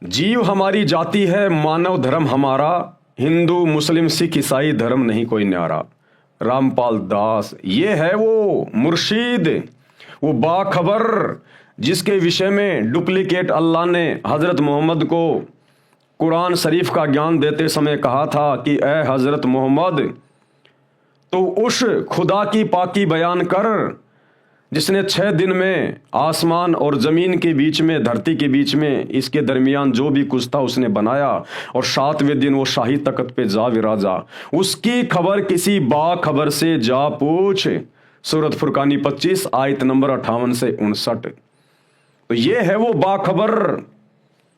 जीव हमारी जाति है, मानव धर्म हमारा, हिंदू मुस्लिम सिख ईसाई धर्म नहीं कोई न्यारा। रामपाल दास ये है वो मुर्शीद, वो बाखबर जिसके विषय में डुप्लीकेट अल्लाह ने हजरत मोहम्मद को कुरान शरीफ का ज्ञान देते समय कहा था कि ए हजरत मोहम्मद, तो उस खुदा की पाकी बयान कर जिसने 6 दिन में आसमान और ज़मीन के बीच में, धरती के बीच में, इसके दरमियान जो भी कुछ था उसने बनाया, और 7वें दिन वो शाही तख्त पे जा विराजा। उसकी खबर किसी बाखबर से जा पूछ। सूरत फुरकानी 25 आयत नंबर 58 से 59। तो ये है वो बाखबर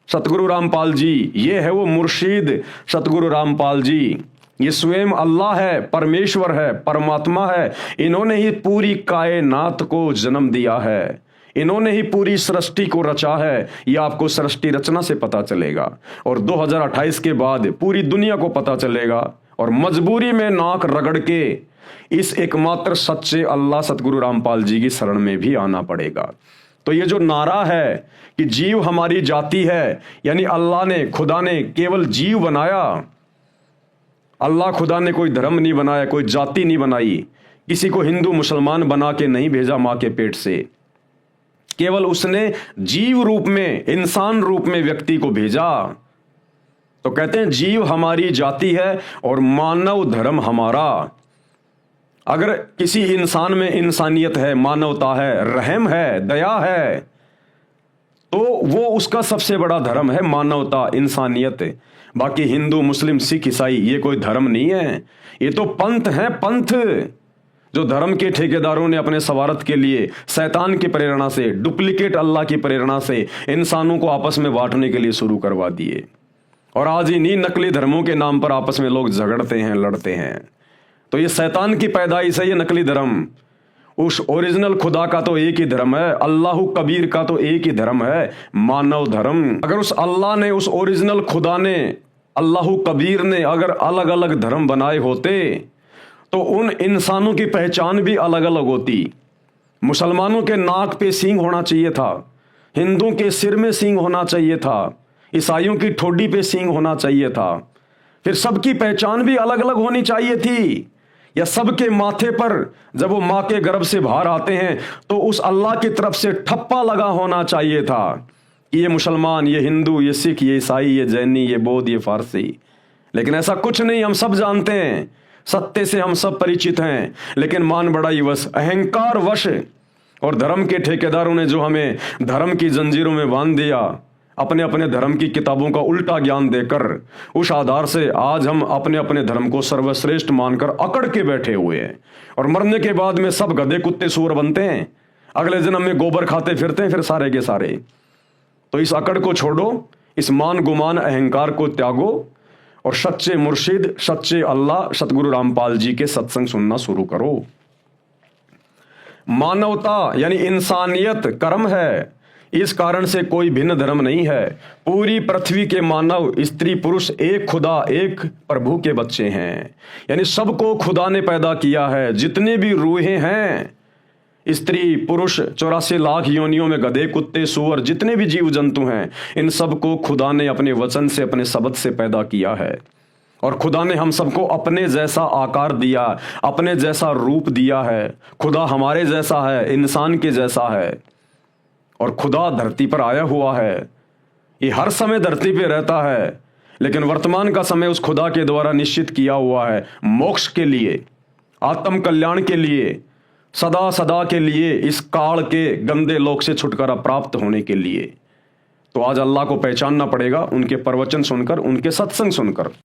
सतगुरु रामपाल जी, ये है वो मुर्शीद सतगुरु रामपाल जी। ये स्वयं अल्लाह है, परमेश्वर है, परमात्मा है। इन्होंने ही पूरी कायनात को जन्म दिया है, इन्होंने ही पूरी सृष्टि को रचा है। ये आपको सृष्टि रचना से पता चलेगा, और 2028 के बाद पूरी दुनिया को पता चलेगा। और मजबूरी में नाक रगड़ के इस एकमात्र सच्चे अल्लाह सतगुरु रामपाल जी की शरण में भी आना पड़ेगा। तो ये जो नारा है कि जीव हमारी जाति है, यानी अल्लाह ने, खुदा ने केवल जीव बनाया। अल्लाह खुदा ने कोई धर्म नहीं बनाया, कोई जाति नहीं बनाई, किसी को हिंदू मुसलमान बना के नहीं भेजा मां के पेट से। केवल उसने जीव रूप में, इंसान रूप में व्यक्ति को भेजा। तो कहते हैं जीव हमारी जाति है और मानव धर्म हमारा। अगर किसी इंसान में इंसानियत है, मानवता है, रहम है, दया है, तो वो उसका सबसे बड़ा धर्म है, मानवता, इंसानियत। बाकी हिंदू मुस्लिम सिख ईसाई ये कोई धर्म नहीं है, ये तो पंथ है, पंथ जो धर्म के ठेकेदारों ने अपने स्वार्थ के लिए शैतान की प्रेरणा से, डुप्लीकेट अल्लाह की प्रेरणा से इंसानों को आपस में बांटने के लिए शुरू करवा दिए। और आज इन्हीं नकली धर्मों के नाम पर आपस में लोग झगड़ते हैं, लड़ते हैं। तो ये शैतान की पैदाइश है, ये नकली धर्म। उस ओरिजिनल खुदा का तो एक ही धर्म है, अल्लाह कबीर का तो एक ही धर्म है, मानव धर्म। अगर उस अल्लाह ने, उस ओरिजिनल खुदा ने, अल्लाह कबीर ने अगर अलग अलग धर्म बनाए होते तो उन इंसानों की पहचान भी अलग अलग होती। मुसलमानों के नाक पे सींग होना चाहिए था, हिंदुओं के सिर में सींग होना चाहिए था, ईसाइयों की ठोडी पे सींग होना चाहिए था। फिर सबकी पहचान भी अलग अलग होनी चाहिए थी। या सबके माथे पर जब वो माँ के गर्भ से बाहर आते हैं तो उस अल्लाह की तरफ से ठप्पा लगा होना चाहिए था कि ये मुसलमान, ये हिंदू, ये सिख, ये ईसाई, ये जैनी, ये बौद्ध, ये फारसी। लेकिन ऐसा कुछ नहीं। हम सब जानते हैं, सत्य से हम सब परिचित हैं, लेकिन मान बड़ाई वश, अहंकार वश और धर्म के ठेकेदारों ने जो हमें धर्म की जंजीरों में बांध दिया, अपने अपने धर्म की किताबों का उल्टा ज्ञान देकर, उस आधार से आज हम अपने अपने धर्म को सर्वश्रेष्ठ मानकर अकड़ के बैठे हुए हैं। और मरने के बाद में सब गधे कुत्ते सूअर बनते हैं, अगले जन्म में गोबर खाते फिरते हैं फिर सारे के सारे। तो इस अकड़ को छोड़ो, इस मान गुमान अहंकार को त्यागो और सच्चे मुर्शिद, सच्चे अल्लाह सतगुरु रामपाल जी के सत्संग सुनना शुरू करो। मानवता यानी इंसानियत कर्म है, इस कारण से कोई भिन्न धर्म नहीं है। पूरी पृथ्वी के मानव, स्त्री पुरुष एक खुदा, एक प्रभु के बच्चे हैं। यानी सबको खुदा ने पैदा किया है। जितने भी रूहें हैं, स्त्री पुरुष, 84 लाख योनियों में गधे कुत्ते सूअर, जितने भी जीव जंतु हैं, इन सबको खुदा ने अपने वचन से, अपने शब्द से पैदा किया है। और खुदा ने हम सबको अपने जैसा आकार दिया, अपने जैसा रूप दिया है। खुदा हमारे जैसा है, इंसान के जैसा है। और खुदा धरती पर आया हुआ है, ये हर समय धरती पे रहता है, लेकिन वर्तमान का समय उस खुदा के द्वारा निश्चित किया हुआ है मोक्ष के लिए, आत्म कल्याण के लिए, सदा सदा के लिए, इस काल के गंदे लोक से छुटकारा प्राप्त होने के लिए। तो आज अल्लाह को पहचानना पड़ेगा उनके प्रवचन सुनकर, उनके सत्संग सुनकर।